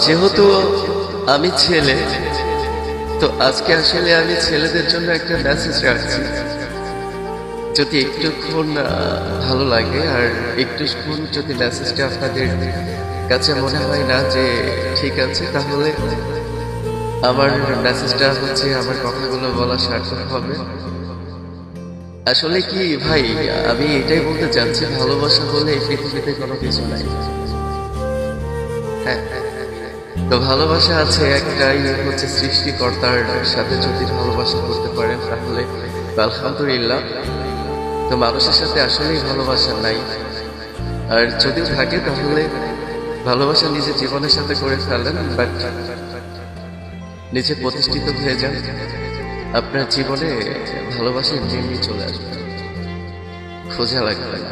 যেহেতু আমি ছেলে, তো আজকে আসলে আমি ছেলেদের জন্য একটা মেসেজ রাখছি। যদি একটুক্ষণ ভালো লাগে আর একটুক্ষণ যদি মেসেজটা আপনাদের কাছে মনে হয় না যে ঠিক আছে, তাহলে আমার মেসেজটা হচ্ছে, আমার কথাগুলো বলা সার্থক হবে। আসলে কি ভাই, আমি এটাই বলতে চাচ্ছি, ভালোবাসা বলে এই পৃথিবীতে কোনো কিছু নাই। হ্যাঁ, তো ভালোবাসা আছে একটাই, হচ্ছে সৃষ্টিকর্তার সাথে যদি ভালোবাসা করতে পারেন তাহলে আলহামদুলিল্লাহ। তো মানুষের সাথে আসলেই ভালোবাসা নাই, আর যদি থাকে তাহলে ভালোবাসা নিজের জীবনের সাথে করে ফেলেন, বাট নিজে প্রতিষ্ঠিত হয়ে যান, আপনার জীবনে ভালোবাসা এমনি চলে আসবে, খোঁজা লাগবে না।